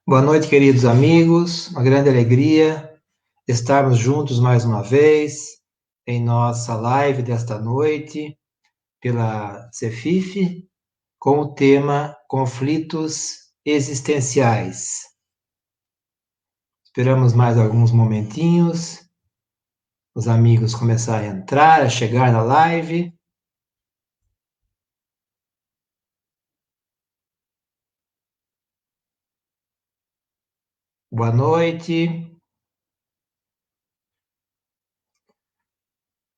Boa noite, queridos amigos. Uma grande alegria estarmos juntos mais uma vez em nossa live desta noite pela Cefif com o tema Conflitos Existenciais. Esperamos mais alguns momentinhos, os amigos começarem a entrar, a chegar na live. Boa noite.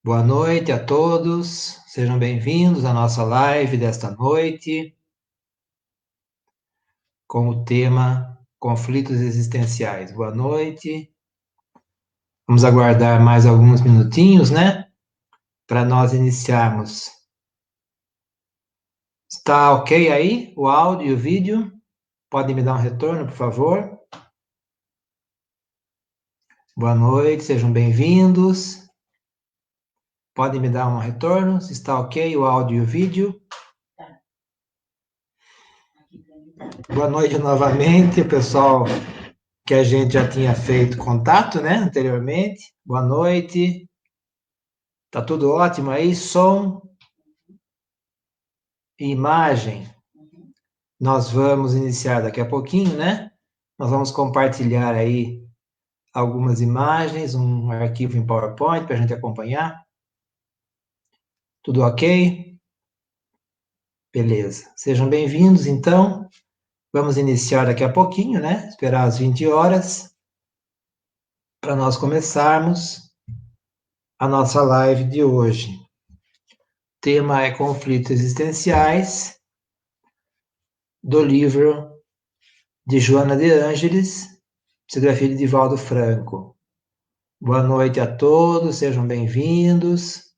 Boa noite a todos. Sejam bem-vindos à nossa live desta noite com o tema Conflitos Existenciais. Boa noite. Vamos aguardar mais alguns minutinhos, né? Para nós iniciarmos. Está ok aí? O áudio e o vídeo? Podem me dar um retorno, por favor? Boa noite, sejam bem-vindos. Podem me dar um retorno, se está ok o áudio e o vídeo? Boa noite novamente, pessoal que a gente já tinha feito contato, né, anteriormente. Boa noite. Tá tudo ótimo aí? Som e imagem. Nós vamos iniciar daqui a pouquinho, né? Nós vamos compartilhar aí algumas imagens, um arquivo em PowerPoint para a gente acompanhar. Tudo ok? Beleza. Sejam bem-vindos, então. Vamos iniciar daqui a pouquinho, né? Esperar às 20 horas para nós começarmos a nossa live de hoje. O tema é Conflitos Existenciais, do livro de Joana de Ângeles, psicografia de Divaldo Franco. Boa noite a todos, sejam bem-vindos.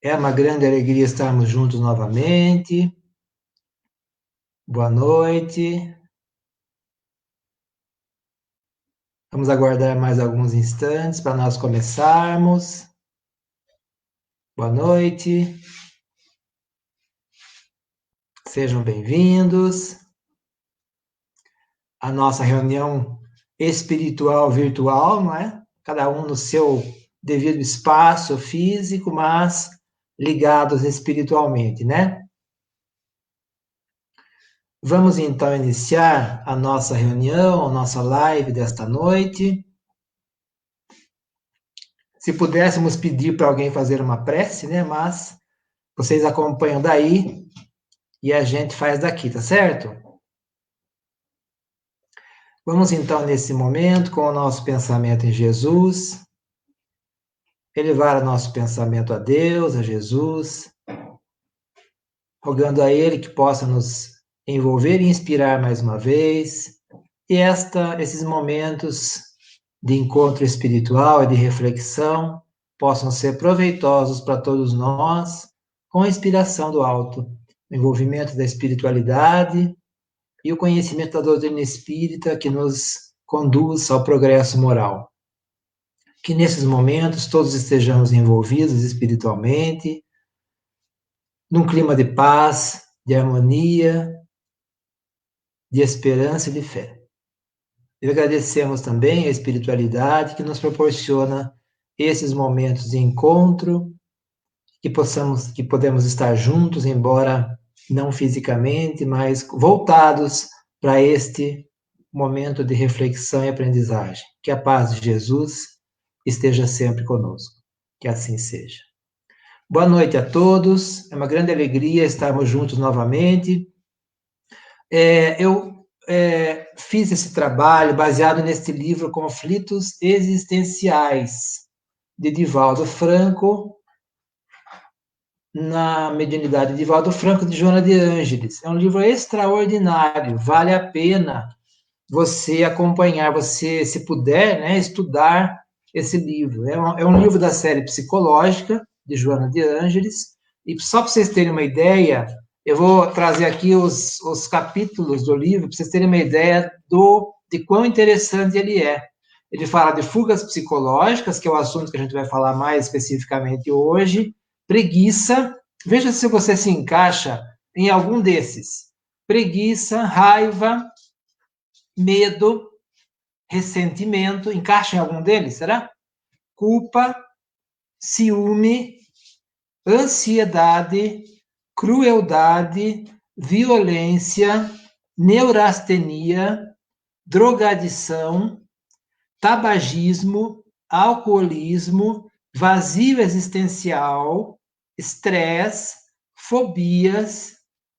É uma grande alegria estarmos juntos novamente. Boa noite. Vamos aguardar mais alguns instantes para nós começarmos. Boa noite. Sejam bem-vindos à nossa reunião espiritual virtual, não é? Cada um no seu devido espaço físico, mas ligados espiritualmente, né? Vamos então iniciar a nossa reunião, a nossa live desta noite. Se pudéssemos pedir para alguém fazer uma prece, né? Mas vocês acompanham daí e a gente faz daqui, tá certo? Vamos então, nesse momento, com o nosso pensamento em Jesus, elevar o nosso pensamento a Deus, a Jesus, rogando a Ele que possa nos envolver e inspirar mais uma vez, e esses momentos de encontro espiritual e de reflexão possam ser proveitosos para todos nós, com a inspiração do alto, o envolvimento da espiritualidade e o conhecimento da doutrina espírita que nos conduz ao progresso moral. Que nesses momentos todos estejamos envolvidos espiritualmente, num clima de paz, de harmonia, de esperança e de fé. E agradecemos também a espiritualidade que nos proporciona esses momentos de encontro, que podemos estar juntos, embora não fisicamente, mas voltados para este momento de reflexão e aprendizagem. Que a paz de Jesus esteja sempre conosco. Que assim seja. Boa noite a todos. É uma grande alegria estarmos juntos novamente. Eu fiz esse trabalho baseado neste livro Conflitos Existenciais, de Divaldo Franco, na mediunidade de Divaldo Franco, de Joana de Ângeles. É um livro extraordinário, vale a pena você acompanhar, você, se puder, né, estudar esse livro. É um livro da série psicológica, de Joana de Ângeles, e só para vocês terem uma ideia, eu vou trazer aqui os capítulos do livro, para vocês terem uma ideia de quão interessante ele é. Ele fala de fugas psicológicas, que é o assunto que a gente vai falar mais especificamente hoje, preguiça, veja se você se encaixa em algum desses. Preguiça, raiva, medo, ressentimento, encaixa em algum deles, será? Culpa, ciúme, ansiedade, crueldade, violência, neurastenia, drogadição, tabagismo, alcoolismo, vazio existencial, estresse, fobias,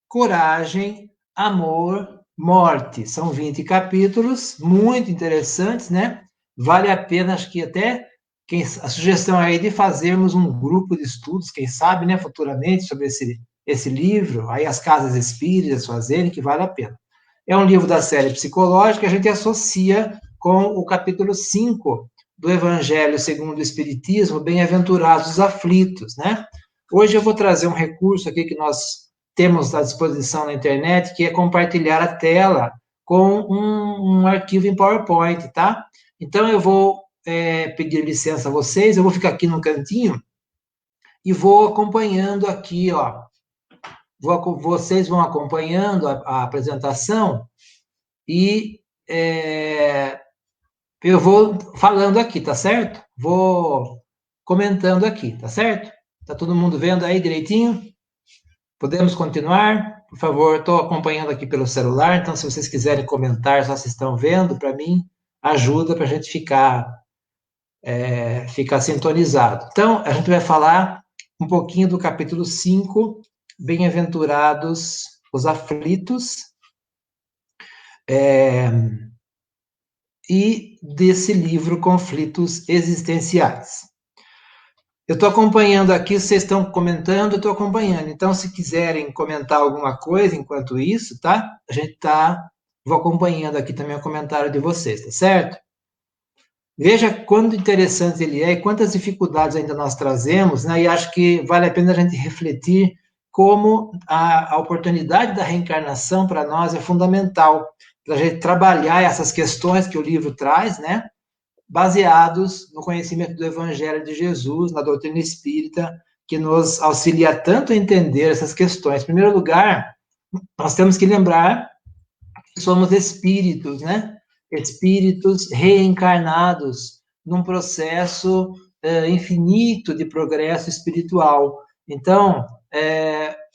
coragem, amor, morte. São 20 capítulos, muito interessantes, né? Vale a pena, acho que até a sugestão aí de fazermos um grupo de estudos, quem sabe, né, futuramente, sobre esse livro, aí as casas espíritas fazerem, que vale a pena. É um livro da série psicológica, a gente associa com o capítulo 5 do Evangelho segundo o Espiritismo, Bem-aventurados os aflitos, né? Hoje eu vou trazer um recurso aqui que nós temos à disposição na internet, que é compartilhar a tela com um arquivo em PowerPoint, tá? Então, eu vou pedir licença a vocês, eu vou ficar aqui no cantinho e vou acompanhando aqui, ó. Vocês vão acompanhando a apresentação e eu vou falando aqui, tá certo? Vou comentando aqui, tá certo? Tá todo mundo vendo aí direitinho? Podemos continuar? Por favor, estou acompanhando aqui pelo celular, então se vocês quiserem comentar, só vocês estão vendo, para mim, ajuda para a gente ficar sintonizado. Então, a gente vai falar um pouquinho do capítulo 5, Bem-aventurados os aflitos, e desse livro, Conflitos Existenciais. Eu estou acompanhando aqui, vocês estão comentando, eu estou acompanhando. Então, se quiserem comentar alguma coisa enquanto isso, tá? Vou acompanhando aqui também o comentário de vocês, tá certo? Veja quanto interessante ele é e quantas dificuldades ainda nós trazemos, né? E acho que vale a pena a gente refletir como a oportunidade da reencarnação para nós é fundamental, para a gente trabalhar essas questões que o livro traz, né? Baseados no conhecimento do Evangelho de Jesus, na doutrina espírita, que nos auxilia tanto a entender essas questões. Em primeiro lugar, nós temos que lembrar que somos espíritos, né? Espíritos reencarnados num processo infinito de progresso espiritual. Então,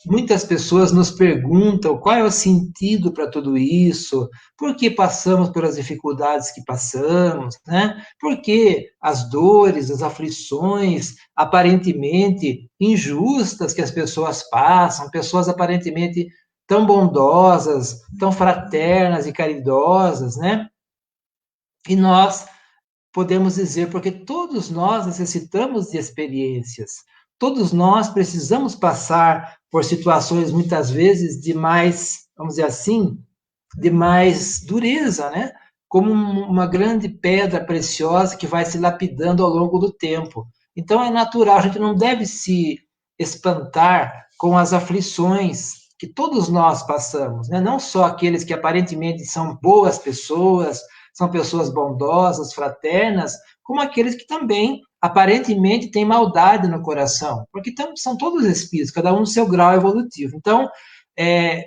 muitas pessoas nos perguntam qual é o sentido para tudo isso, por que passamos pelas dificuldades que passamos, né? Por que as dores, as aflições aparentemente injustas que as pessoas passam, pessoas aparentemente tão bondosas, tão fraternas e caridosas, né? E nós podemos dizer, porque todos nós necessitamos de experiências, todos nós precisamos passar por situações, muitas vezes, de mais, vamos dizer assim, de mais dureza, né? Como uma grande pedra preciosa que vai se lapidando ao longo do tempo. Então, é natural, a gente não deve se espantar com as aflições que todos nós passamos, né? Não só aqueles que aparentemente são boas pessoas, são pessoas bondosas, fraternas, como aqueles que também aparentemente têm maldade no coração, porque são todos espíritos, cada um no seu grau evolutivo. Então,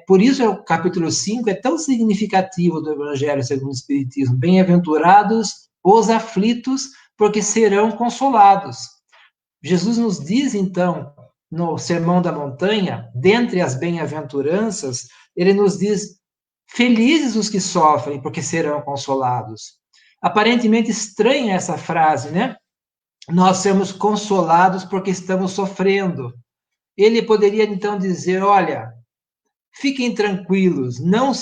por isso o capítulo 5 é tão significativo do Evangelho segundo o Espiritismo. Bem-aventurados os aflitos, porque serão consolados. Jesus nos diz, então, no Sermão da Montanha, dentre as bem-aventuranças, ele nos diz: felizes os que sofrem, porque serão consolados. Aparentemente estranha essa frase, né? Nós sermos consolados porque estamos sofrendo. Ele poderia, então, dizer: olha, fiquem tranquilos,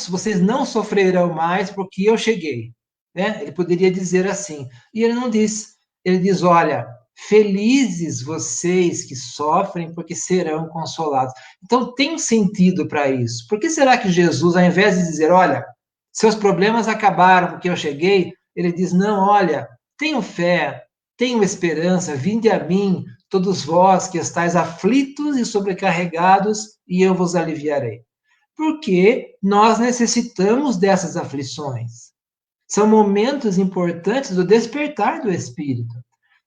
vocês não sofrerão mais porque eu cheguei. Né? Ele poderia dizer assim. E ele não diz. Ele diz: olha, felizes vocês que sofrem, porque serão consolados. Então, tem um sentido para isso. Por que será que Jesus, ao invés de dizer: olha, seus problemas acabaram porque eu cheguei, ele diz: não, olha, tenham fé, tenham esperança, vinde a mim, todos vós que estáis aflitos e sobrecarregados, e eu vos aliviarei. Porque nós necessitamos dessas aflições. São momentos importantes do despertar do espírito.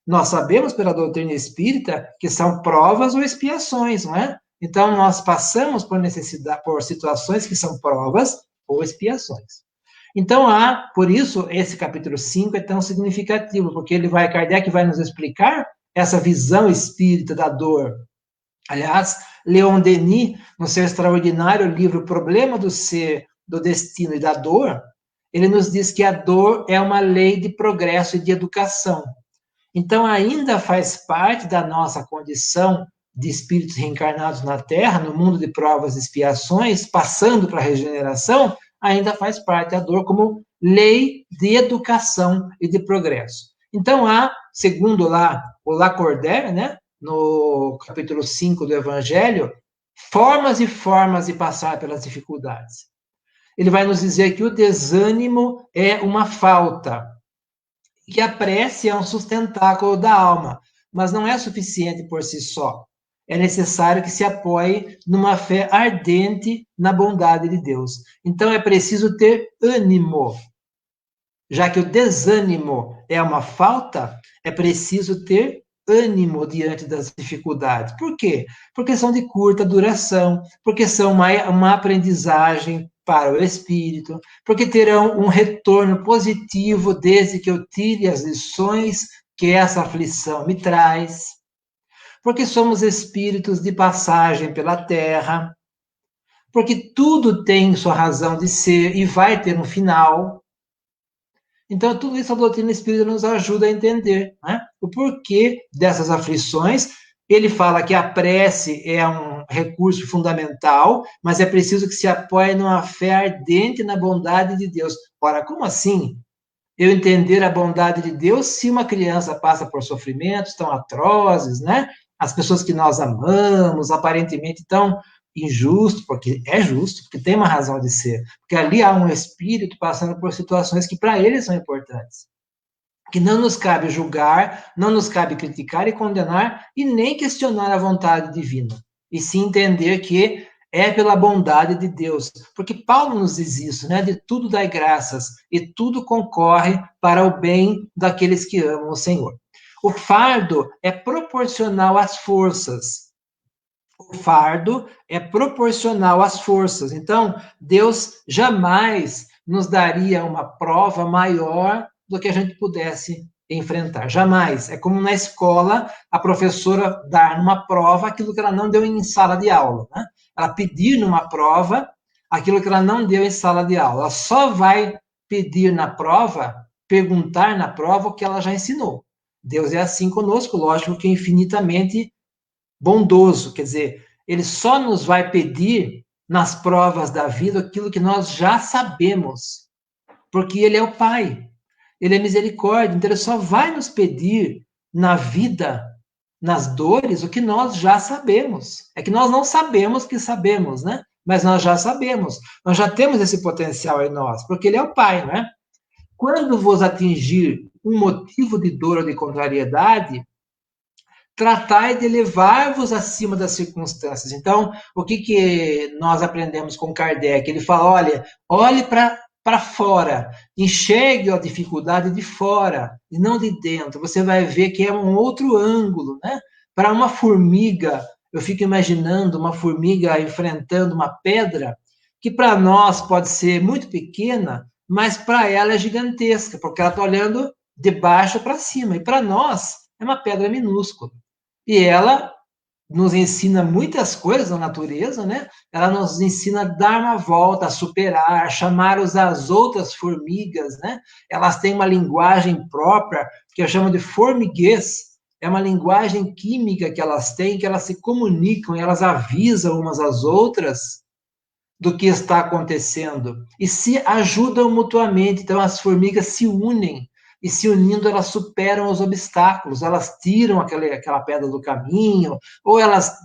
Nós sabemos pela doutrina espírita que são provas ou expiações, não é? Então, nós passamos por situações que são provas ou expiações. Então, por isso, esse capítulo 5 é tão significativo, porque Kardec vai nos explicar essa visão espírita da dor. Aliás, Leon Denis, no seu extraordinário livro Problema do Ser, do Destino e da Dor, ele nos diz que a dor é uma lei de progresso e de educação. Então, ainda faz parte da nossa condição de espíritos reencarnados na Terra, no mundo de provas e expiações, passando para a regeneração, ainda faz parte a dor como lei de educação e de progresso. Então, segundo o Lacordaire, né, no capítulo 5 do Evangelho, formas e formas de passar pelas dificuldades. Ele vai nos dizer que o desânimo é uma falta, que a prece é um sustentáculo da alma, mas não é suficiente por si só. É necessário que se apoie numa fé ardente na bondade de Deus. Então é preciso ter ânimo. Já que o desânimo é uma falta, é preciso ter ânimo diante das dificuldades. Por quê? Porque são de curta duração, porque são uma aprendizagem para o espírito, porque terão um retorno positivo desde que eu tire as lições que essa aflição me traz, porque somos espíritos de passagem pela terra, porque tudo tem sua razão de ser e vai ter um final. Então, tudo isso a doutrina espírita nos ajuda a entender, né? O porquê dessas aflições. Ele fala que a prece é um recurso fundamental, mas é preciso que se apoie numa fé ardente na bondade de Deus. Ora, como assim? Eu entender a bondade de Deus se uma criança passa por sofrimentos tão atrozes, né? As pessoas que nós amamos, aparentemente tão injusto, porque é justo, porque tem uma razão de ser. Porque ali há um espírito passando por situações que para ele são importantes. Que não nos cabe julgar, não nos cabe criticar e condenar, e nem questionar a vontade divina. E sim entender que é pela bondade de Deus. Porque Paulo nos diz isso, né? De tudo dai graças, e tudo concorre para o bem daqueles que amam o Senhor. O fardo é proporcional às forças. O fardo é proporcional às forças. Então, Deus jamais nos daria uma prova maior do que a gente pudesse enfrentar. Jamais. É como na escola a professora dar numa prova aquilo que ela não deu em sala de aula, né? Ela pedir numa prova aquilo que ela não deu em sala de aula. Ela só vai pedir na prova, perguntar na prova o que ela já ensinou. Deus é assim conosco, lógico que é infinitamente bondoso, quer dizer, ele só nos vai pedir nas provas da vida aquilo que nós já sabemos, porque ele é o Pai, ele é misericórdia, então ele só vai nos pedir na vida, nas dores, o que nós já sabemos. É que nós não sabemos que sabemos, né? Mas nós já sabemos, nós já temos esse potencial em nós, porque ele é o Pai, né? Quando vos atingir um motivo de dor ou de contrariedade, tratai de elevar-vos acima das circunstâncias. Então, o que nós aprendemos com Kardec? Ele fala, olhe para fora, enxergue a dificuldade de fora e não de dentro. Você vai ver que é um outro ângulo, né? Para uma formiga, eu fico imaginando uma formiga enfrentando uma pedra que para nós pode ser muito pequena, mas para ela é gigantesca, porque ela está olhando de baixo para cima. E para nós é uma pedra minúscula. E ela nos ensina muitas coisas na natureza, né? Ela nos ensina a dar uma volta, a superar, a chamar as outras formigas, né? Elas têm uma linguagem própria, que eu chamo de formiguês. É uma linguagem química que elas têm, que elas se comunicam, e elas avisam umas às outras do que está acontecendo. E se ajudam mutuamente. Então, as formigas se unem e se unindo elas superam os obstáculos, elas tiram aquela pedra do caminho, ou elas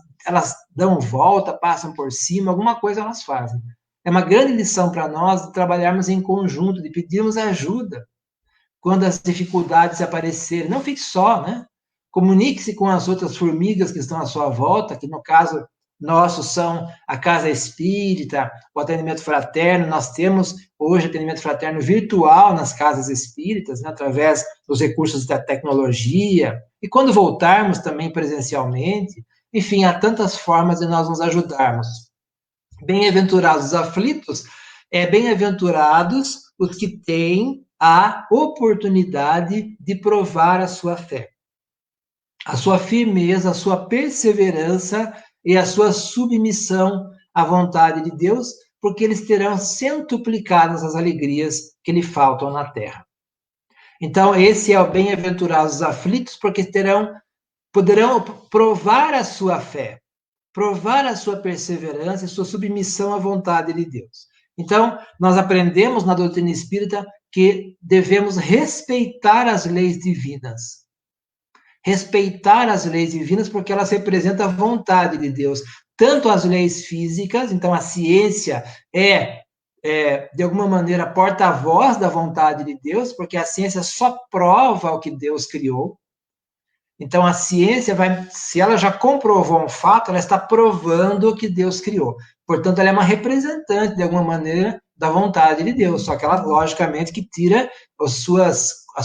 dão volta, passam por cima, alguma coisa elas fazem. É uma grande lição para nós de trabalharmos em conjunto, de pedirmos ajuda quando as dificuldades aparecerem. Não fique só, né? Comunique-se com as outras formigas que estão à sua volta, que no caso nossos são a Casa Espírita, o atendimento fraterno. Nós temos hoje atendimento fraterno virtual nas casas espíritas, né, através dos recursos da tecnologia, e quando voltarmos também presencialmente. Enfim, há tantas formas de nós nos ajudarmos. Bem-aventurados os aflitos bem-aventurados os que têm a oportunidade de provar a sua fé, a sua firmeza, a sua perseverança e a sua submissão à vontade de Deus, porque eles terão centuplicadas as alegrias que lhe faltam na terra. Então, esse é o bem-aventurados aflitos, porque poderão provar a sua fé, provar a sua perseverança e sua submissão à vontade de Deus. Então, nós aprendemos na doutrina espírita que devemos respeitar as leis divinas. Respeitar as leis divinas porque elas representam a vontade de Deus. Tanto as leis físicas, então a ciência de alguma maneira, porta-voz da vontade de Deus, porque a ciência só prova o que Deus criou. Então, a ciência se ela já comprovou um fato, ela está provando o que Deus criou. Portanto, ela é uma representante, de alguma maneira, da vontade de Deus, só que ela, logicamente, que tira as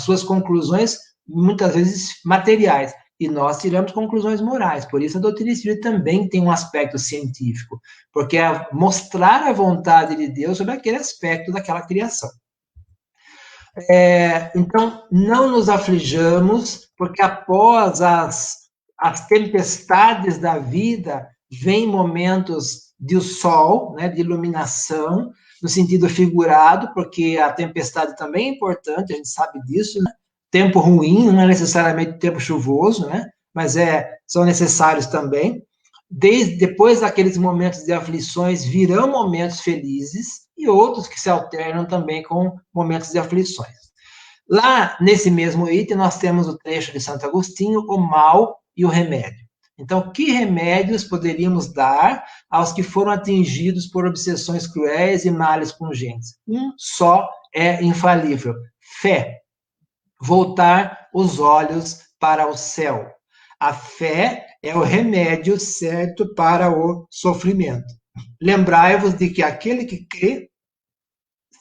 suas conclusões, muitas vezes, materiais. E nós tiramos conclusões morais. Por isso, a doutrina espírita também tem um aspecto científico, porque é mostrar a vontade de Deus sobre aquele aspecto daquela criação. Então, não nos aflijamos, porque após as tempestades da vida, vem momentos de sol, né, de iluminação, no sentido figurado, porque a tempestade também é importante, a gente sabe disso, né? Tempo ruim, não é necessariamente tempo chuvoso, né? Mas são necessários também. Depois daqueles momentos de aflições, virão momentos felizes e outros que se alternam também com momentos de aflições. Lá, nesse mesmo item, nós temos o trecho de Santo Agostinho, o mal e o remédio. Então, que remédios poderíamos dar aos que foram atingidos por obsessões cruéis e males pungentes? Um só é infalível: fé. Voltar os olhos para o céu. A fé é o remédio certo para o sofrimento. Lembrai-vos de que aquele que crê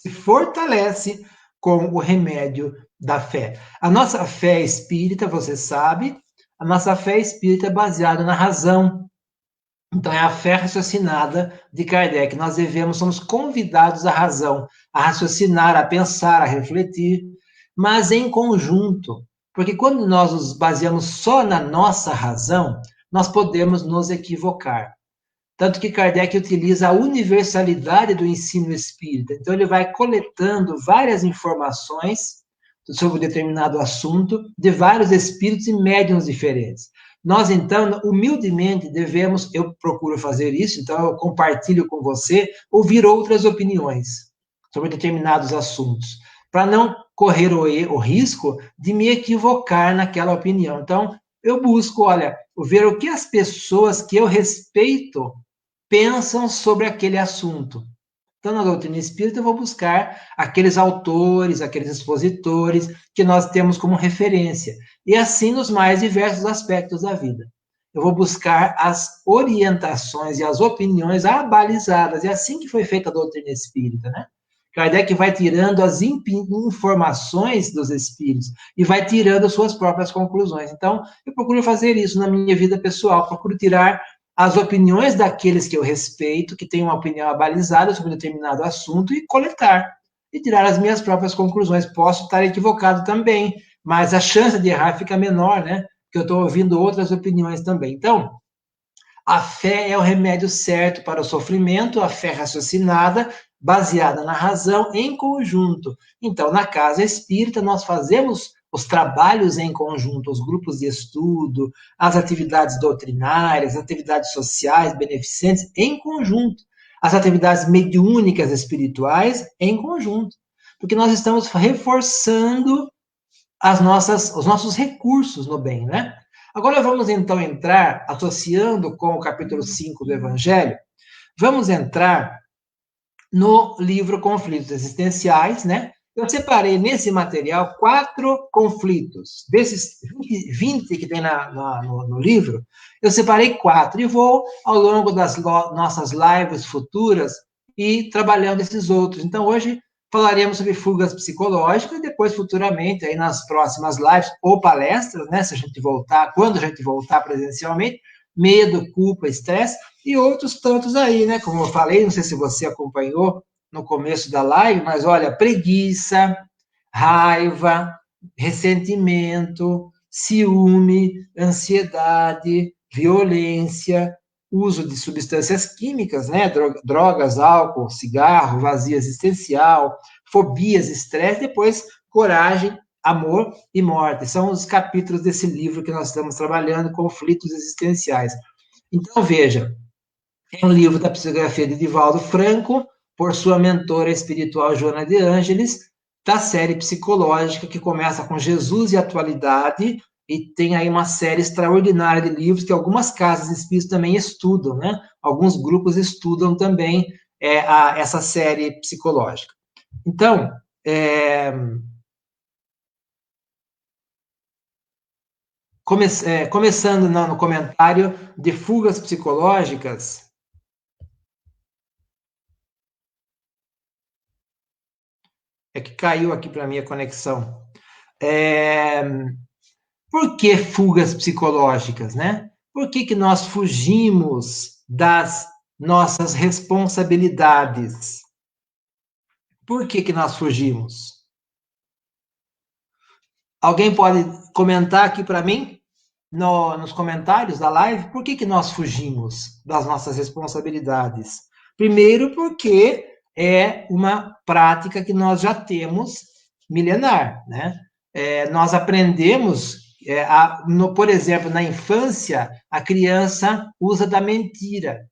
se fortalece com o remédio da fé. A nossa fé espírita, você sabe, a nossa fé espírita é baseada na razão. Então, é a fé raciocinada de Kardec. Nós somos convidados à razão, a raciocinar, a pensar, a refletir, mas em conjunto. Porque quando nós nos baseamos só na nossa razão, nós podemos nos equivocar. Tanto que Kardec utiliza a universalidade do ensino espírita. Então, ele vai coletando várias informações sobre um determinado assunto de vários espíritos e médiuns diferentes. Nós, então, humildemente devemos, eu procuro fazer isso, então eu compartilho com você, ouvir outras opiniões sobre determinados assuntos, para não correr o risco de me equivocar naquela opinião. Então, eu busco, ver o que as pessoas que eu respeito pensam sobre aquele assunto. Então, na doutrina espírita, eu vou buscar aqueles autores, aqueles expositores que nós temos como referência. E assim nos mais diversos aspectos da vida. Eu vou buscar as orientações e as opiniões abalizadas. É assim que foi feita a doutrina espírita, né? Kardec vai tirando as informações dos espíritos e vai tirando as suas próprias conclusões. Então, eu procuro fazer isso na minha vida pessoal, procuro tirar as opiniões daqueles que eu respeito, que têm uma opinião abalizada sobre um determinado assunto, e coletar, e tirar as minhas próprias conclusões. Posso estar equivocado também, mas a chance de errar fica menor, né? Porque eu estou ouvindo outras opiniões também. Então, a fé é o remédio certo para o sofrimento, a fé raciocinada, baseada na razão, em conjunto. Então, na casa espírita, nós fazemos os trabalhos em conjunto, os grupos de estudo, as atividades doutrinárias, as atividades sociais, beneficentes, em conjunto. As atividades mediúnicas espirituais, em conjunto. Porque nós estamos reforçando os nossos recursos no bem, né? Agora vamos, então, entrar, associando com o capítulo 5 do Evangelho, vamos entrar no livro Conflitos Existenciais, né? Eu separei nesse material 4 conflitos. Desses 20 que tem no livro, eu separei 4 e vou, ao longo das nossas lives futuras, ir trabalhando esses outros. Então, hoje falaremos sobre fugas psicológicas e depois, futuramente, aí nas próximas lives ou palestras, né, se a gente voltar, quando a gente voltar presencialmente, medo, culpa, estresse e outros tantos aí, né? Como eu falei, não sei se você acompanhou no começo da live, mas olha, preguiça, raiva, ressentimento, ciúme, ansiedade, violência, uso de substâncias químicas, né? Drogas, álcool, cigarro, vazio existencial, fobias, estresse, depois coragem, amor e morte. São os capítulos desse livro que nós estamos trabalhando, Conflitos Existenciais. Então, veja, é um livro da psicografia de Divaldo Franco, por sua mentora espiritual Joana de Ângeles, da série psicológica que começa com Jesus e Atualidade, e tem aí uma série extraordinária de livros que algumas casas espíritas também estudam, né? Alguns grupos estudam também essa série psicológica. Então, começando no comentário de fugas psicológicas. É que caiu aqui para mim a conexão. Por que fugas psicológicas, né? Por que nós fugimos das nossas responsabilidades? Por que nós fugimos? Alguém pode comentar aqui para mim, nos comentários da live, por que nós fugimos das nossas responsabilidades? Primeiro, porque é uma prática que nós já temos milenar, né? Nós aprendemos, por exemplo, na infância, a criança usa da mentira.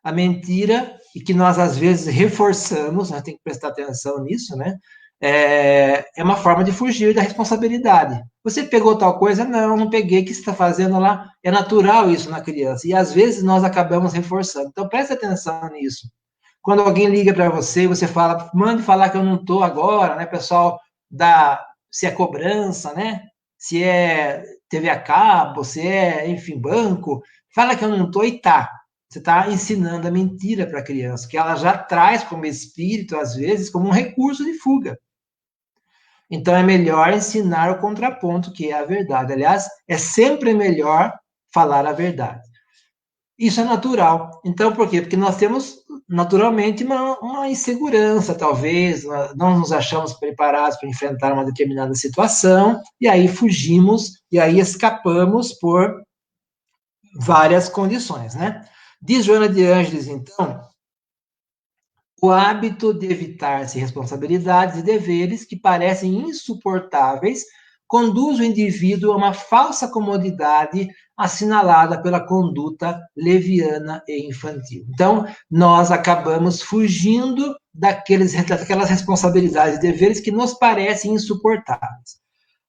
A mentira, e que nós às vezes reforçamos, nós temos que prestar atenção nisso, né? É uma forma de fugir da responsabilidade. Você pegou tal coisa? Não, não peguei. O que você está fazendo lá? É natural isso na criança. E às vezes nós acabamos reforçando. Então preste atenção nisso. Quando alguém liga para você, você fala, mande falar que eu não estou agora, né, pessoal? Se é cobrança, né? Se é TV a cabo, se é, enfim, banco, fala que eu não estou e tá. Você está ensinando a mentira para a criança, que ela já traz como espírito, às vezes, como um recurso de fuga. Então, é melhor ensinar o contraponto, que é a verdade. Aliás, é sempre melhor falar a verdade. Isso é natural. Então, por quê? Porque nós temos, naturalmente, uma insegurança, talvez, não nos achamos preparados para enfrentar uma determinada situação, e aí fugimos, e aí escapamos por várias condições, né? Diz Joana de Ângeles, então, o hábito de evitar-se responsabilidades e deveres que parecem insuportáveis conduz o indivíduo a uma falsa comodidade assinalada pela conduta leviana e infantil. Então, nós acabamos fugindo daquelas responsabilidades e deveres que nos parecem insuportáveis.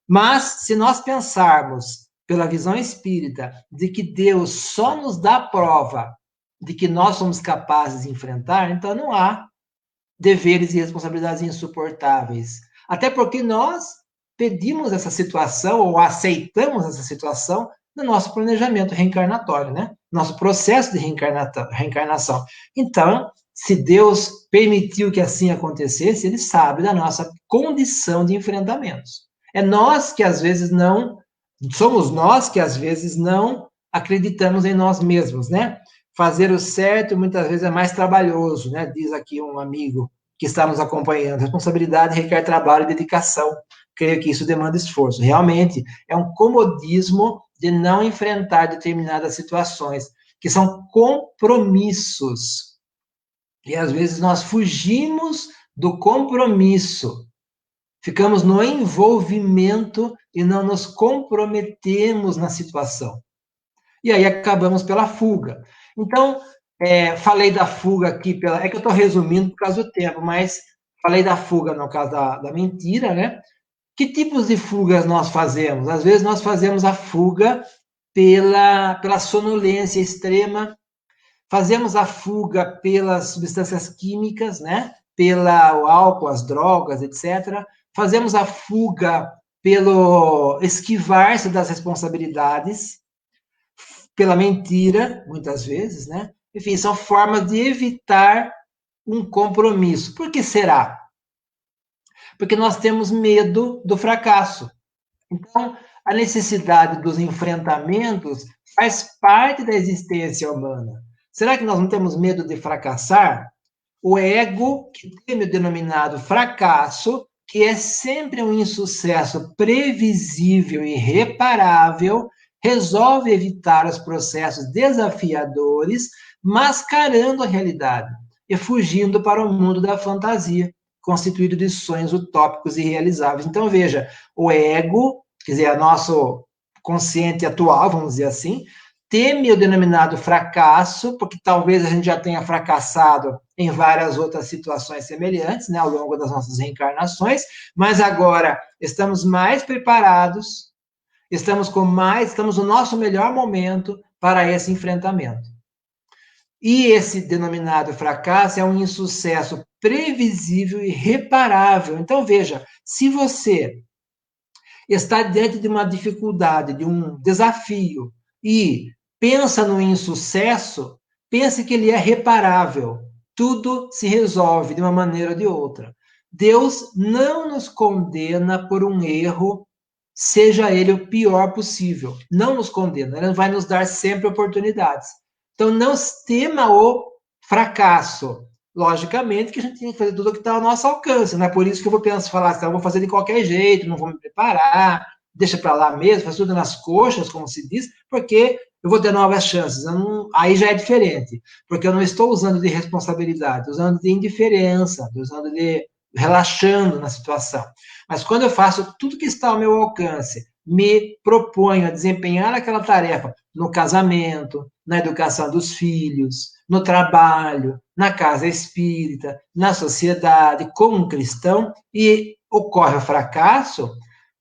Mas, se nós pensarmos pela visão espírita de que Deus só nos dá prova de que nós somos capazes de enfrentar, então não há deveres e responsabilidades insuportáveis. Até porque nós pedimos essa situação ou aceitamos essa situação no nosso planejamento reencarnatório, né? Nosso processo de reencarnação. Então, se Deus permitiu que assim acontecesse, Ele sabe da nossa condição de enfrentamentos. É nós que às vezes não, somos nós que às vezes não acreditamos em nós mesmos, né? Fazer o certo muitas vezes é mais trabalhoso, né? Diz aqui um amigo que está nos acompanhando. Responsabilidade requer trabalho e dedicação. Creio que isso demanda esforço. Realmente, é um comodismo de não enfrentar determinadas situações, que são compromissos. E às vezes nós fugimos do compromisso. Ficamos no envolvimento e não nos comprometemos na situação. E aí acabamos pela fuga. Então, falei da fuga aqui, é que eu estou resumindo por causa do tempo, mas falei da fuga no caso da mentira, né? Que tipos de fugas nós fazemos? Às vezes nós fazemos a fuga pela sonolência extrema, fazemos a fuga pelas substâncias químicas, né? Pelo álcool, as drogas, etc. Fazemos a fuga pelo esquivar-se das responsabilidades, pela mentira, muitas vezes, né? Enfim, são formas de evitar um compromisso. Por que será? Porque nós temos medo do fracasso. Então, a necessidade dos enfrentamentos faz parte da existência humana. Será que nós não temos medo de fracassar? O ego, que teme o denominado fracasso, que é sempre um insucesso previsível e reparável, resolve evitar os processos desafiadores, mascarando a realidade e fugindo para o mundo da fantasia, constituído de sonhos utópicos e realizáveis. Então, veja, o ego, quer dizer, o nosso consciente atual, vamos dizer assim, teme o denominado fracasso, porque talvez a gente já tenha fracassado em várias outras situações semelhantes, né, ao longo das nossas reencarnações, mas agora estamos mais preparados, estamos no nosso melhor momento para esse enfrentamento. E esse denominado fracasso é um insucesso previsível e reparável. Então, veja, se você está diante de uma dificuldade, de um desafio, e pensa no insucesso, pense que ele é reparável. Tudo se resolve de uma maneira ou de outra. Deus não nos condena por um erro, seja ele o pior possível. Não nos condena, ele vai nos dar sempre oportunidades. Então, não tema o fracasso. Logicamente que a gente tem que fazer tudo o que está ao nosso alcance, não é por isso que eu vou pensar, falar assim, eu vou fazer de qualquer jeito, não vou me preparar, deixa para lá mesmo, faz tudo nas coxas, como se diz, porque eu vou ter novas chances. Aí já é diferente, porque eu não estou usando de responsabilidade, usando de indiferença, usando de relaxando na situação. Mas quando eu faço tudo que está ao meu alcance, me proponho a desempenhar aquela tarefa no casamento, na educação dos filhos, no trabalho, na casa espírita, na sociedade, como um cristão, e ocorre o fracasso,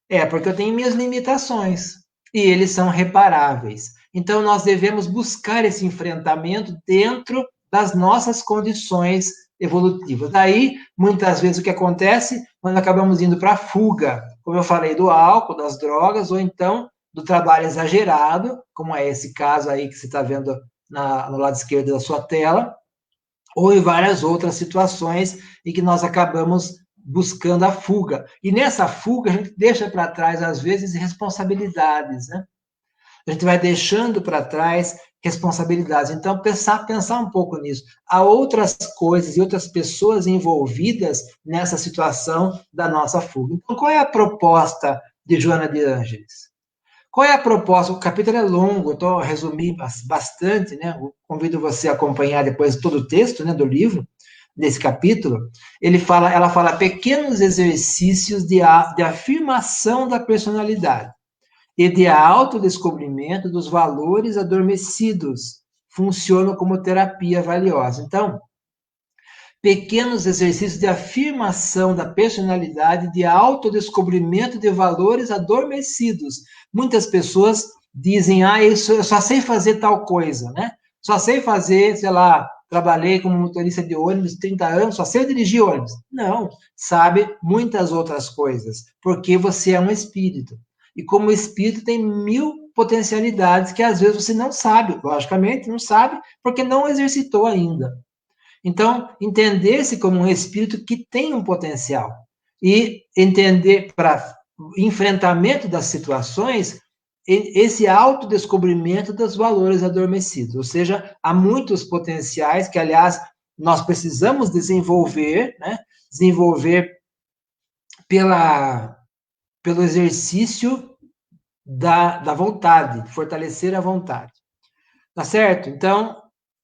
é porque eu tenho minhas limitações, e eles são reparáveis. Então, nós devemos buscar esse enfrentamento dentro das nossas condições evolutivas. Daí, muitas vezes, o que acontece quando acabamos indo para a fuga, como eu falei, do álcool, das drogas, ou então do trabalho exagerado, como é esse caso aí que você está vendo no lado esquerdo da sua tela, ou em várias outras situações em que nós acabamos buscando a fuga. E nessa fuga, a gente deixa para trás, às vezes, responsabilidades, né? A gente vai deixando para trás responsabilidades. Então, pensar um pouco nisso. Há outras coisas e outras pessoas envolvidas nessa situação da nossa fuga. Então, qual é a proposta de Joana de Ângeles? Qual é a proposta? O capítulo é longo, eu estou resumindo bastante, né? Eu convido você a acompanhar depois todo o texto, né, do livro, desse capítulo. Ela fala pequenos exercícios de afirmação da personalidade e de autodescobrimento dos valores adormecidos. Funcionam como terapia valiosa. Então, pequenos exercícios de afirmação da personalidade, de autodescobrimento de valores adormecidos. Muitas pessoas dizem, isso, eu só sei fazer tal coisa, né? Só sei fazer, sei lá, trabalhei como motorista de ônibus 30 anos, só sei dirigir ônibus. Não, sabe muitas outras coisas, porque você é um espírito. E como espírito tem 1000 potencialidades que às vezes você não sabe, logicamente não sabe, porque não exercitou ainda. Então, entender-se como um espírito que tem um potencial e entender para enfrentamento das situações esse autodescobrimento dos valores adormecidos. Ou seja, há muitos potenciais que, aliás, nós precisamos desenvolver, né? Desenvolver pelo exercício da vontade, fortalecer a vontade. Tá certo? Então,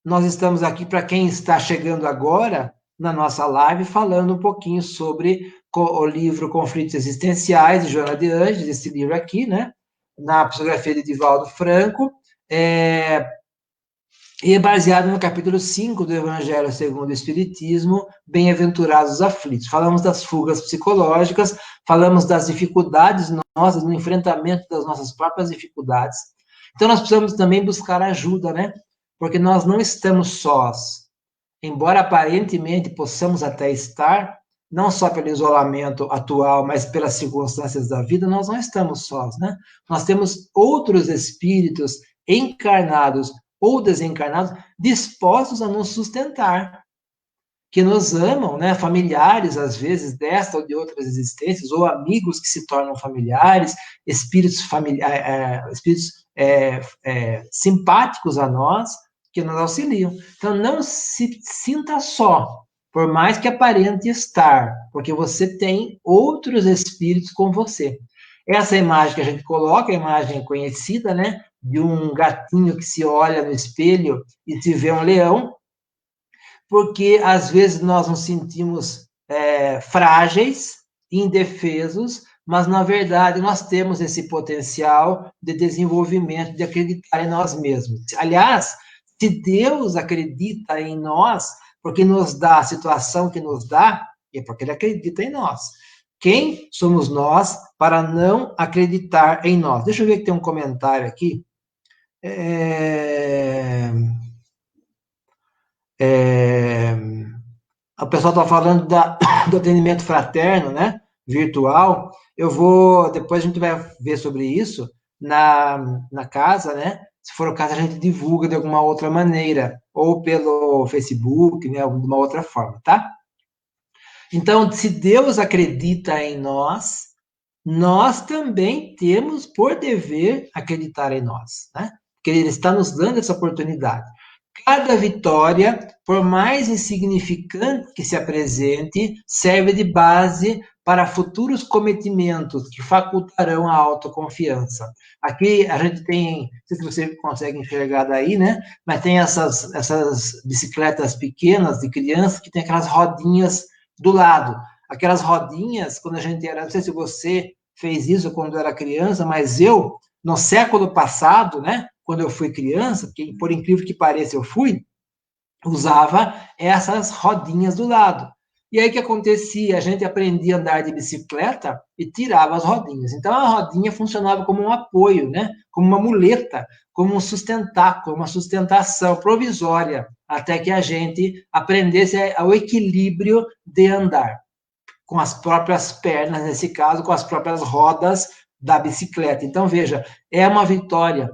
nós estamos aqui, para quem está chegando agora, na nossa live, falando um pouquinho sobre o livro Conflitos Existenciais, de Joana de Ângeles, esse livro aqui, né? Na psicografia de Divaldo Franco, e é baseado no capítulo 5 do Evangelho segundo o Espiritismo, Bem-aventurados os aflitos. Falamos das fugas psicológicas, falamos das dificuldades nossas, no enfrentamento das nossas próprias dificuldades. Então, nós precisamos também buscar ajuda, né? Porque nós não estamos sós. Embora aparentemente possamos até estar, não só pelo isolamento atual, mas pelas circunstâncias da vida, nós não estamos sós, né? Nós temos outros espíritos encarnados ou desencarnados dispostos a nos sustentar, que nos amam, né? Familiares, às vezes, desta ou de outras existências, ou amigos que se tornam familiares, espíritos, simpáticos a nós, que nos auxiliam. Então, não se sinta só, por mais que aparente estar, porque você tem outros espíritos com você. Essa imagem que a gente coloca, a imagem conhecida, né, de um gatinho que se olha no espelho e se vê um leão, porque às vezes nós nos sentimos frágeis, indefesos, mas na verdade nós temos esse potencial de desenvolvimento, de acreditar em nós mesmos. Aliás, se Deus acredita em nós, porque nos dá a situação que nos dá, é porque Ele acredita em nós. Quem somos nós para não acreditar em nós? Deixa eu ver que tem um comentário aqui. O pessoal está falando do atendimento fraterno, né? Virtual. Depois a gente vai ver sobre isso na casa, né? Se for o caso, a gente divulga de alguma outra maneira, ou pelo Facebook, né? De uma outra forma, tá? Então, se Deus acredita em nós, nós também temos por dever acreditar em nós, né? Porque Ele está nos dando essa oportunidade. Cada vitória, por mais insignificante que se apresente, serve de base para futuros cometimentos que facultarão a autoconfiança. Aqui a gente tem, não sei se você consegue enxergar daí, né? Mas tem essas bicicletas pequenas de criança que tem aquelas rodinhas do lado. Aquelas rodinhas, quando a gente era, não sei se você fez isso quando era criança, mas eu, no século passado, né? Quando eu fui criança, que por incrível que pareça eu fui, usava essas rodinhas do lado. E aí o que acontecia? A gente aprendia a andar de bicicleta e tirava as rodinhas. Então a rodinha funcionava como um apoio, né? Como uma muleta, como um sustentáculo, uma sustentação provisória, até que a gente aprendesse o equilíbrio de andar com as próprias pernas, nesse caso, com as próprias rodas da bicicleta. Então veja, é uma vitória.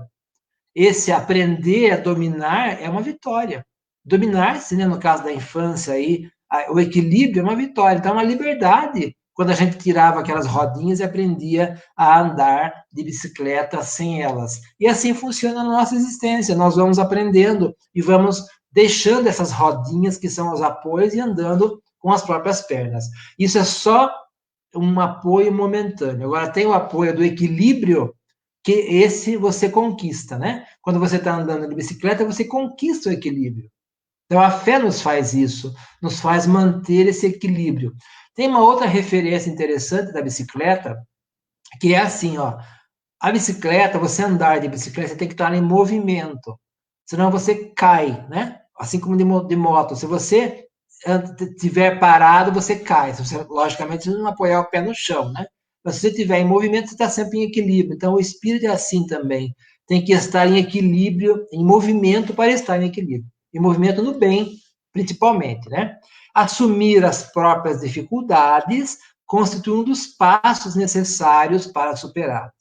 Esse aprender a dominar é uma vitória. Dominar-se, né, no caso da infância, aí, o equilíbrio é uma vitória. Então, é uma liberdade quando a gente tirava aquelas rodinhas e aprendia a andar de bicicleta sem elas. E assim funciona a nossa existência. Nós vamos aprendendo e vamos deixando essas rodinhas, que são os apoios, e andando com as próprias pernas. Isso é só um apoio momentâneo. Agora, tem o apoio do equilíbrio, que esse você conquista, né? Quando você está andando de bicicleta, você conquista o equilíbrio. Então, a fé nos faz isso, nos faz manter esse equilíbrio. Tem uma outra referência interessante da bicicleta, que é assim, ó, a bicicleta, você andar de bicicleta, você tem que estar em movimento, senão você cai, né? Assim como de moto, se você estiver parado, você cai, se você, logicamente, você não apoiar o pé no chão, né? Mas se você estiver em movimento, você está sempre em equilíbrio. Então, o espírito é assim também. Tem que estar em equilíbrio, em movimento para estar em equilíbrio. Em movimento no bem, principalmente, né? Assumir as próprias dificuldades constitui um dos passos necessários para superá-las.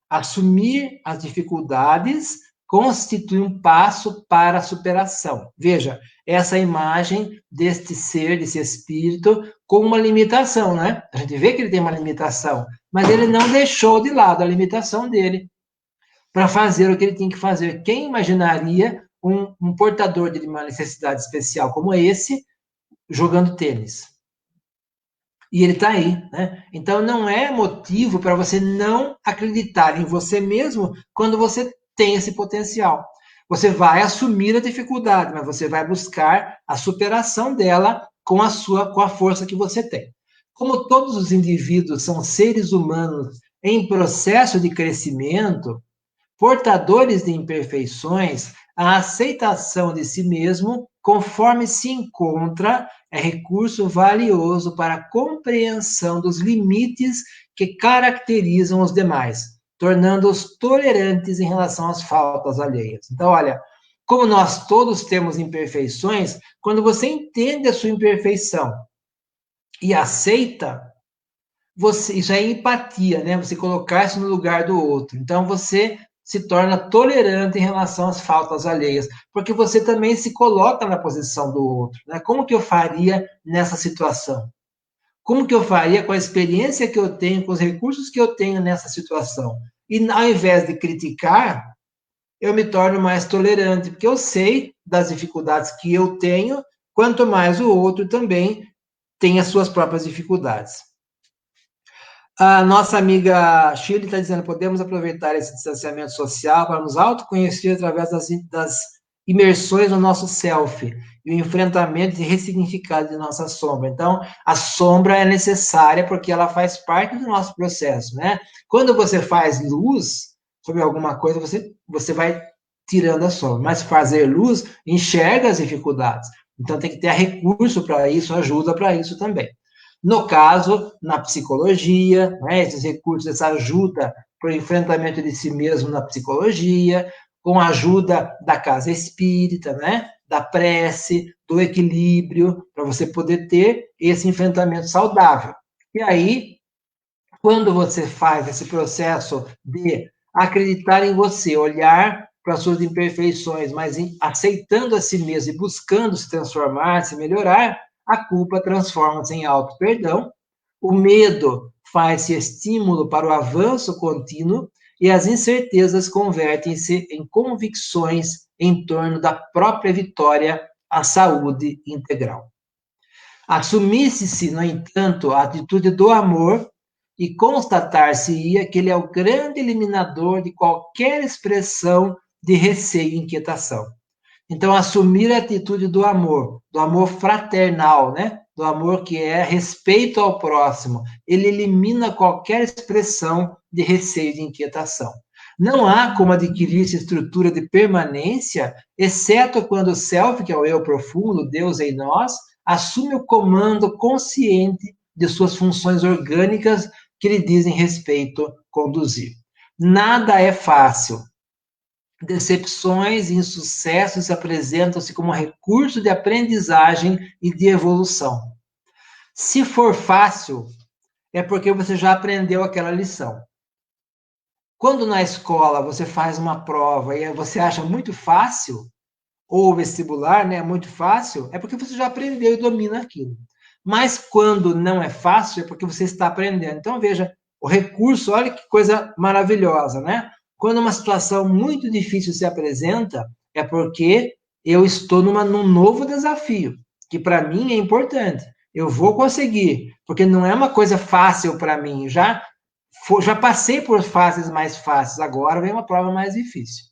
Assumir as dificuldades constitui um passo para a superação. Veja, essa imagem deste ser, desse espírito, com uma limitação, né? A gente vê que ele tem uma limitação, mas ele não deixou de lado a limitação dele para fazer o que ele tem que fazer. Quem imaginaria um portador de uma necessidade especial como esse jogando tênis? E ele está aí, né? Então não é motivo para você não acreditar em você mesmo quando você tem esse potencial. Você vai assumir a dificuldade, mas você vai buscar a superação dela com a força que você tem. Como todos os indivíduos são seres humanos em processo de crescimento, portadores de imperfeições, a aceitação de si mesmo, conforme se encontra, é recurso valioso para a compreensão dos limites que caracterizam os demais, tornando-os tolerantes em relação às faltas alheias. Então, olha, como nós todos temos imperfeições, quando você entende a sua imperfeição e aceita, isso é empatia, né? Você colocar-se no lugar do outro. Então, você se torna tolerante em relação às faltas alheias, porque você também se coloca na posição do outro, né? Como que eu faria nessa situação? Como que eu faria com a experiência que eu tenho, com os recursos que eu tenho nessa situação? E ao invés de criticar, eu me torno mais tolerante, porque eu sei das dificuldades que eu tenho quanto mais o outro também tem as suas próprias dificuldades. A nossa amiga Shirley está dizendo, podemos aproveitar esse distanciamento social para nos autoconhecer através das imersões no nosso self e o enfrentamento e ressignificado de nossa sombra. Então, a sombra é necessária porque ela faz parte do nosso processo, né? Quando você faz luz sobre alguma coisa, você vai tirando a sombra, mas fazer luz enxerga as dificuldades. Então, tem que ter recurso para isso, ajuda para isso também. No caso, na psicologia, né, esses recursos, essa ajuda para o enfrentamento de si mesmo na psicologia, com a ajuda da casa espírita, né, da prece, do equilíbrio, para você poder ter esse enfrentamento saudável. E aí, quando você faz esse processo de acreditar em você, olhar para as suas imperfeições, mas aceitando a si mesmo e buscando se transformar, se melhorar, a culpa transforma-se em auto-perdão, o medo faz-se estímulo para o avanço contínuo e as incertezas convertem-se em convicções em torno da própria vitória à saúde integral. Assumisse-se, no entanto, a atitude do amor e constatar-se-ia que ele é o grande eliminador de qualquer expressão de receio e inquietação. Então, assumir a atitude do amor fraternal, né? Do amor que é respeito ao próximo, ele elimina qualquer expressão de receio e de inquietação. Não há como adquirir essa estrutura de permanência, exceto quando o self, que é o eu profundo, Deus em nós, assume o comando consciente de suas funções orgânicas que lhe dizem respeito conduzir. Nada é fácil. Decepções e insucessos apresentam-se como recurso de aprendizagem e de evolução. Se for fácil, é porque você já aprendeu aquela lição. Quando na escola você faz uma prova e você acha muito fácil, ou vestibular, né, muito fácil, é porque você já aprendeu e domina aquilo. Mas quando não é fácil, é porque você está aprendendo. Então, veja, o recurso, olha que coisa maravilhosa, né? Quando uma situação muito difícil se apresenta, é porque eu estou num novo desafio, que para mim é importante. Eu vou conseguir, porque não é uma coisa fácil para mim. Já passei por fases mais fáceis, agora vem uma prova mais difícil.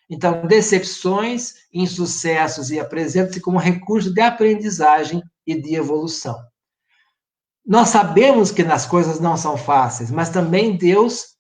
Então, decepções, insucessos e apresentam-se como recurso de aprendizagem e de evolução. Nós sabemos que as coisas não são fáceis, mas também Deus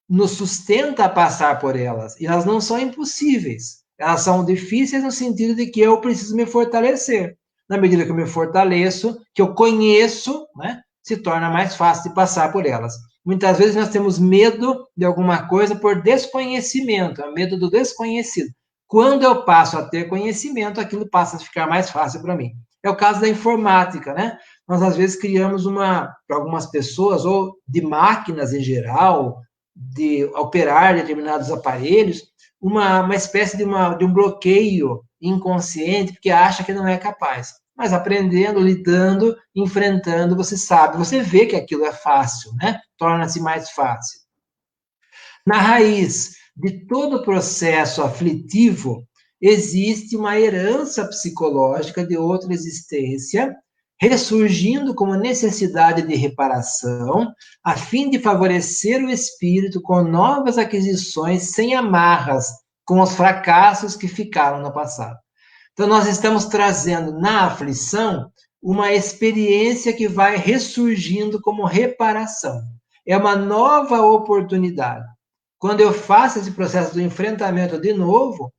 nos sustenta a passar por elas. E elas não são impossíveis. Elas são difíceis no sentido de que eu preciso me fortalecer. Na medida que eu me fortaleço, que eu conheço, né, se torna mais fácil de passar por elas. Muitas vezes nós temos medo de alguma coisa por desconhecimento, é o medo do desconhecido. Quando eu passo a ter conhecimento, aquilo passa a ficar mais fácil para mim. É o caso da informática, né? Nós, às vezes, criamos para algumas pessoas, ou de máquinas em geral, de operar determinados aparelhos, uma espécie de um bloqueio inconsciente, porque acha que não é capaz. Mas aprendendo, lidando, enfrentando, você sabe, você vê que aquilo é fácil, né? Torna-se mais fácil. Na raiz de todo processo aflitivo, existe uma herança psicológica de outra existência, ressurgindo como necessidade de reparação, a fim de favorecer o espírito com novas aquisições sem amarras, com os fracassos que ficaram no passado. Então, nós estamos trazendo na aflição uma experiência que vai ressurgindo como reparação. É uma nova oportunidade. Quando eu faço esse processo do enfrentamento de novo,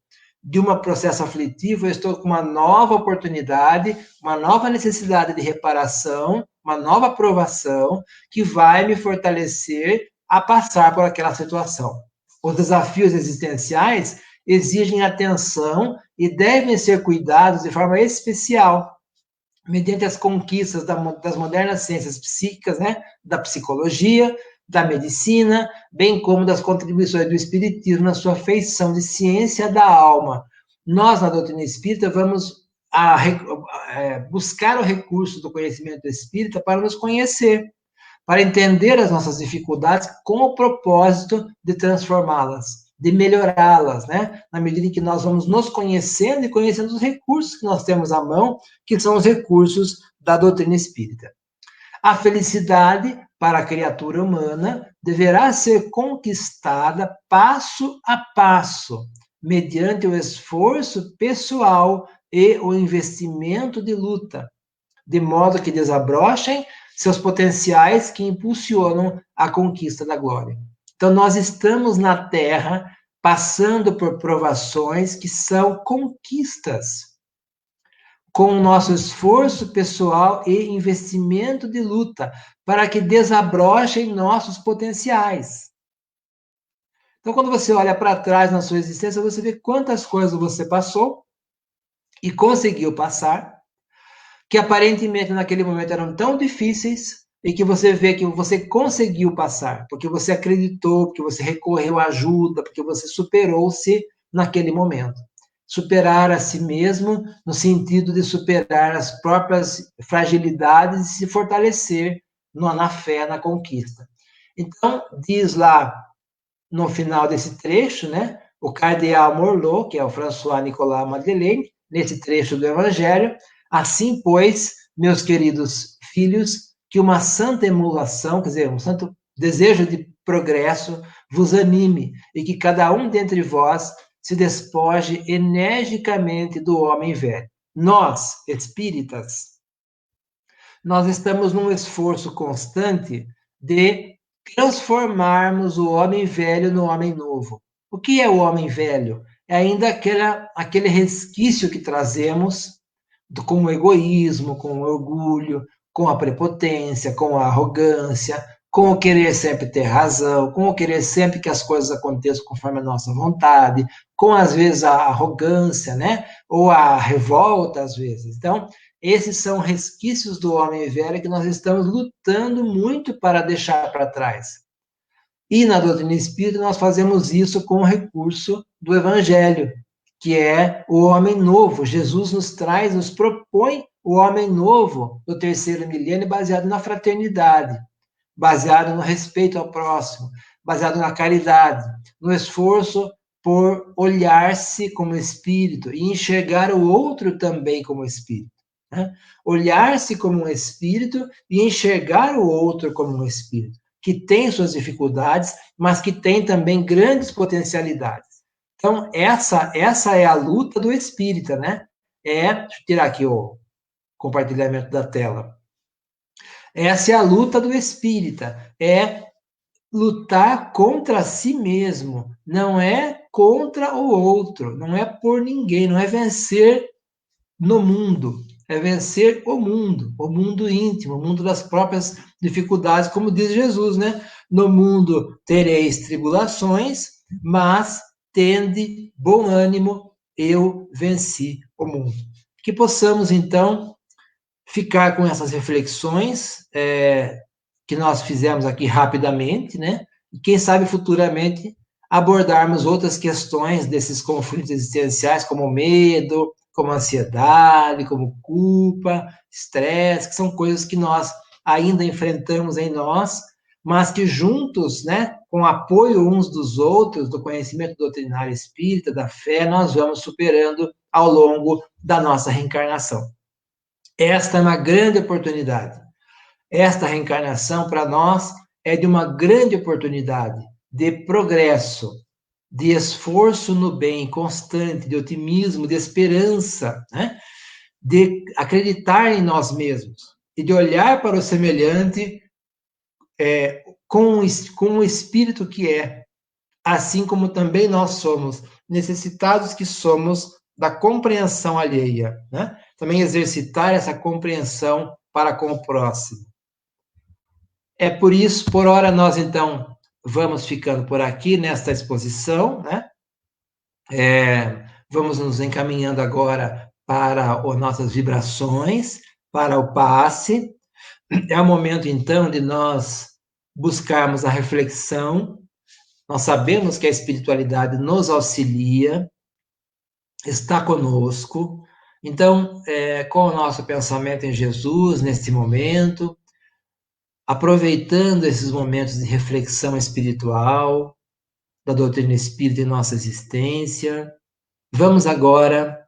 de um processo aflitivo, eu estou com uma nova oportunidade, uma nova necessidade de reparação, uma nova aprovação, que vai me fortalecer a passar por aquela situação. Os desafios existenciais exigem atenção e devem ser cuidados de forma especial, mediante as conquistas das modernas ciências psíquicas, né, da psicologia, da medicina, bem como das contribuições do espiritismo na sua feição de ciência da alma. Nós, na doutrina espírita, vamos buscar o recurso do conhecimento espírita para nos conhecer, para entender as nossas dificuldades com o propósito de transformá-las. de melhorá-las, né? Na medida em que nós vamos nos conhecendo e conhecendo os recursos que nós temos à mão, que são os recursos da doutrina espírita. A felicidade para a criatura humana deverá ser conquistada passo a passo, mediante o esforço pessoal e o investimento de luta, de modo que desabrochem seus potenciais que impulsionam a conquista da glória. Então, nós estamos na Terra passando por provações que são conquistas, com o nosso esforço pessoal e investimento de luta, para que desabrochem nossos potenciais. Então, quando você olha para trás na sua existência, você vê quantas coisas você passou e conseguiu passar, que aparentemente naquele momento eram tão difíceis, e que você vê que você conseguiu passar, porque você acreditou, porque você recorreu à ajuda, porque você superou-se naquele momento. Superar a si mesmo, no sentido de superar as próprias fragilidades e se fortalecer na fé, na conquista. Então, diz lá no final desse trecho, né, o cardeal Morlot, que é o François Nicolas Madeleine, nesse trecho do Evangelho: assim, pois, meus queridos filhos, que uma santa emulação, quer dizer, um santo desejo de progresso, vos anime, e que cada um dentre vós se despoje energicamente do homem velho. Nós, espíritas, nós estamos num esforço constante de transformarmos o homem velho no homem novo. O que é o homem velho? É ainda aquele resquício que trazemos com o egoísmo, com o orgulho, com a prepotência, com a arrogância, com o querer sempre ter razão, com o querer sempre que as coisas aconteçam conforme a nossa vontade, com, às vezes, a arrogância, né? Ou a revolta, às vezes. Então, esses são resquícios do homem velho que nós estamos lutando muito para deixar para trás. E na doutrina espírita nós fazemos isso com o recurso do Evangelho, que é o homem novo. Jesus nos traz, nos propõe o homem novo do terceiro milênio, baseado na fraternidade, baseado no respeito ao próximo, baseado na caridade, no esforço por olhar-se como espírito e enxergar o outro também como espírito. Né? Olhar-se como um espírito e enxergar o outro como um espírito, que tem suas dificuldades, mas que tem também grandes potencialidades. Então, essa é a luta do espírita, né? Deixa eu tirar aqui o compartilhamento da tela. Essa é a luta do espírita, é lutar contra si mesmo, não é contra o outro, não é por ninguém, não é vencer no mundo, é vencer o mundo íntimo, o mundo das próprias dificuldades, como diz Jesus, né? No mundo tereis tribulações, mas tende bom ânimo, eu venci o mundo. Que possamos, então, ficar com essas reflexões que nós fizemos aqui rapidamente, né? E quem sabe futuramente abordarmos outras questões desses conflitos existenciais, como medo, como ansiedade, como culpa, estresse, que são coisas que nós ainda enfrentamos em nós, mas que juntos, né, com o apoio uns dos outros, do conhecimento doutrinário espírita, da fé, nós vamos superando ao longo da nossa reencarnação. Esta é uma grande oportunidade. Esta reencarnação, para nós, é de uma grande oportunidade de progresso, de esforço no bem constante, de otimismo, de esperança, né? De acreditar em nós mesmos e de olhar para o semelhante com o espírito que é, assim como também nós somos necessitados que somos da compreensão alheia, né? Também exercitar essa compreensão para com o próximo. É por isso, por hora, nós então vamos ficando por aqui nesta exposição, né? Vamos nos encaminhando agora para as nossas vibrações, para o passe. É o momento, então, de nós buscarmos a reflexão. Nós sabemos que a espiritualidade nos auxilia, está conosco. Então, com o nosso pensamento em Jesus, neste momento, aproveitando esses momentos de reflexão espiritual, da doutrina espírita em nossa existência. Vamos agora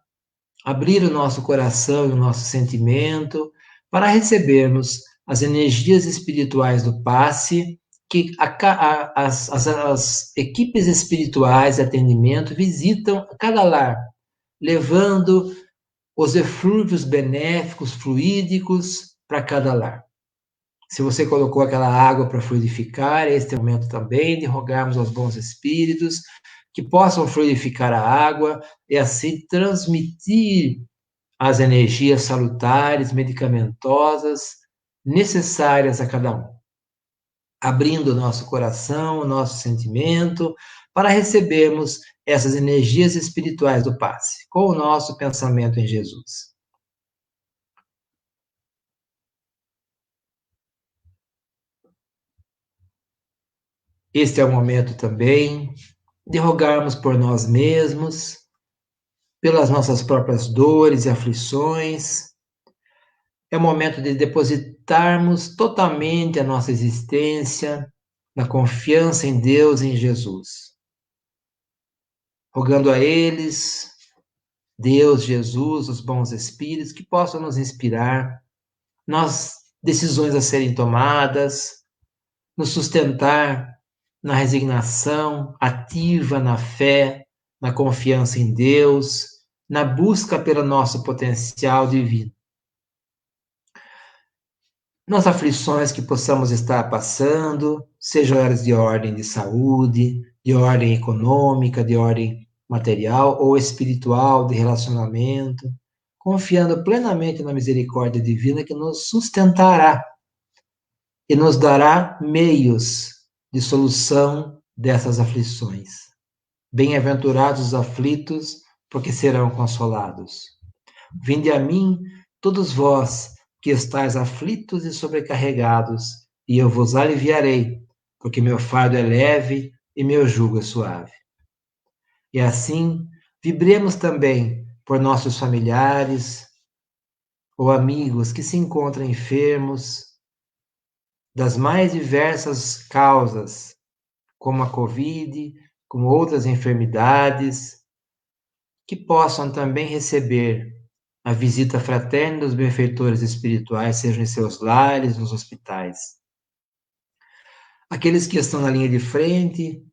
abrir o nosso coração e o nosso sentimento para recebermos as energias espirituais do passe que as equipes espirituais de atendimento visitam a cada lar, levando os eflúvios benéficos, fluídicos, para cada lar. Se você colocou aquela água para fluidificar, este é o momento também de rogarmos aos bons espíritos que possam fluidificar a água e assim transmitir as energias salutares, medicamentosas, necessárias a cada um. Abrindo o nosso coração, o nosso sentimento, para recebermos essas energias espirituais do passe, com o nosso pensamento em Jesus. Este é o momento também de rogarmos por nós mesmos, pelas nossas próprias dores e aflições. É o momento de depositarmos totalmente a nossa existência na confiança em Deus e em Jesus. Rogando a eles, Deus, Jesus, os bons espíritos, que possam nos inspirar nas decisões a serem tomadas, nos sustentar na resignação ativa, na fé, na confiança em Deus, na busca pelo nosso potencial divino. Nas aflições que possamos estar passando, sejam elas de ordem de saúde, de ordem econômica, de ordem material ou espiritual, de relacionamento, confiando plenamente na misericórdia divina que nos sustentará e nos dará meios de solução dessas aflições. Bem-aventurados os aflitos, porque serão consolados. Vinde a mim, todos vós que estáis aflitos e sobrecarregados, e eu vos aliviarei, porque meu fardo é leve e meu jugo é suave. E assim, vibremos também por nossos familiares ou amigos que se encontram enfermos das mais diversas causas, como a Covid, como outras enfermidades, que possam também receber a visita fraterna dos benfeitores espirituais, sejam em seus lares, nos hospitais. Aqueles que estão na linha de frente,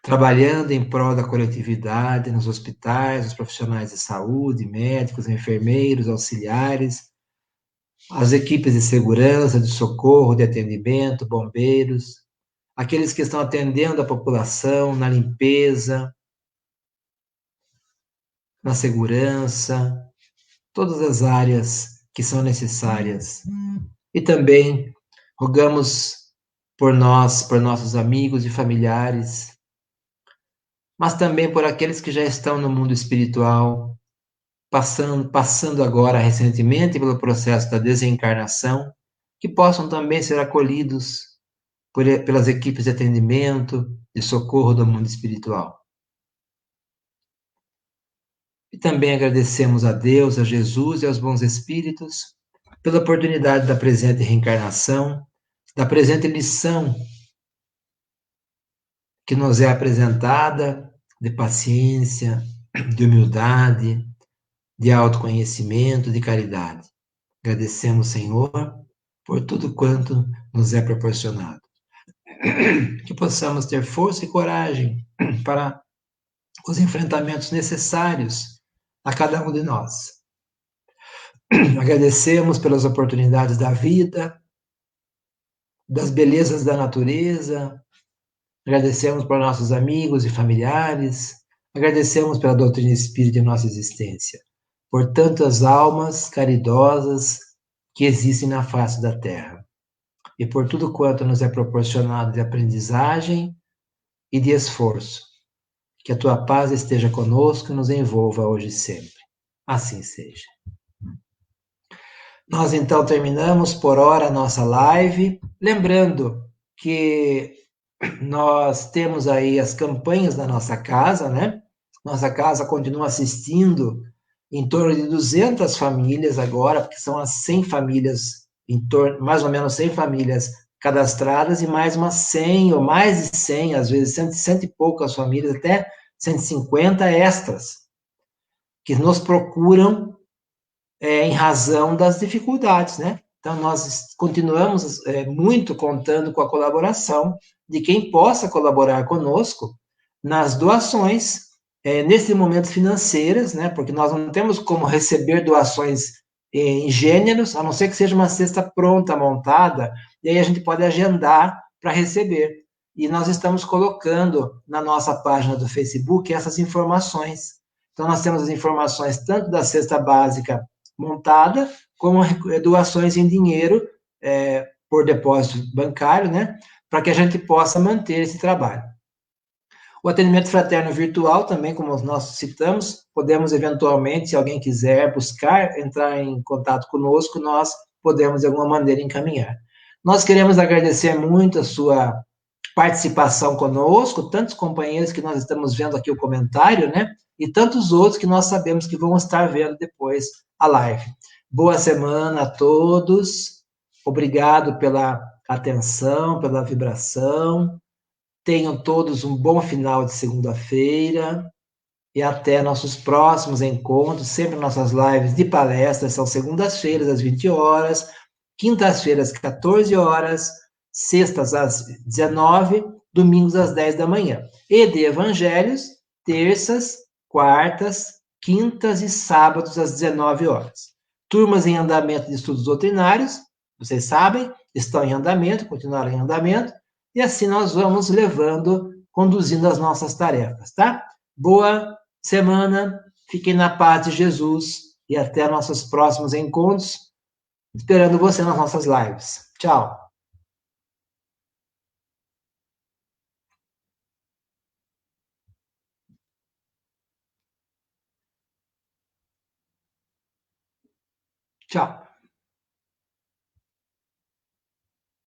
trabalhando em prol da coletividade, nos hospitais, os profissionais de saúde, médicos, enfermeiros, auxiliares, as equipes de segurança, de socorro, de atendimento, bombeiros, aqueles que estão atendendo a população na limpeza, na segurança, todas as áreas que são necessárias. E também rogamos por nós, por nossos amigos e familiares, mas também por aqueles que já estão no mundo espiritual, passando agora recentemente pelo processo da desencarnação, que possam também ser acolhidos pelas equipes de atendimento, de socorro do mundo espiritual. E também agradecemos a Deus, a Jesus e aos bons espíritos pela oportunidade da presente reencarnação, da presente lição que nos é apresentada de paciência, de humildade, de autoconhecimento, de caridade. Agradecemos, Senhor, por tudo quanto nos é proporcionado. Que possamos ter força e coragem para os enfrentamentos necessários a cada um de nós. Agradecemos pelas oportunidades da vida, das belezas da natureza, agradecemos por nossos amigos e familiares, agradecemos pela doutrina espírita em nossa existência, por tantas almas caridosas que existem na face da terra, e por tudo quanto nos é proporcionado de aprendizagem e de esforço. Que a tua paz esteja conosco e nos envolva hoje e sempre. Assim seja. Nós então terminamos por hora a nossa live, lembrando que nós temos aí as campanhas da nossa casa, né? Nossa casa continua assistindo em torno de 200 famílias agora, porque são as 100 famílias, mais ou menos 100 famílias cadastradas e mais umas 100 ou mais de 100, às vezes cento e poucas famílias, até 150 extras, que nos procuram em razão das dificuldades, né? Então, nós continuamos muito contando com a colaboração de quem possa colaborar conosco nas doações, nesse momento financeiras, né? Porque nós não temos como receber doações em gêneros, a não ser que seja uma cesta pronta, montada, e aí a gente pode agendar para receber. E nós estamos colocando na nossa página do Facebook essas informações. Então, nós temos as informações tanto da cesta básica montada, como doações em dinheiro, por depósito bancário, né? Para que a gente possa manter esse trabalho. O atendimento fraterno virtual também, como nós citamos, podemos eventualmente, se alguém quiser buscar, entrar em contato conosco, nós podemos de alguma maneira encaminhar. Nós queremos agradecer muito a sua participação conosco, tantos companheiros que nós estamos vendo aqui o comentário, né? E tantos outros que nós sabemos que vão estar vendo depois a live. Boa semana a todos. Obrigado pela atenção, pela vibração. Tenham todos um bom final de segunda-feira e até nossos próximos encontros, sempre nossas lives de palestras são segundas-feiras às 20 horas, quintas-feiras às 14 horas, sextas às 19, domingos às 10 da manhã. E de evangelhos, terças, quartas, quintas e sábados às 19 horas. Turmas em andamento de estudos doutrinários, vocês sabem, estão em andamento, continuarão em andamento, e assim nós vamos levando, conduzindo as nossas tarefas, tá? Boa semana, fiquem na paz de Jesus e até nossos próximos encontros, esperando você nas nossas lives. Tchau. Tchau.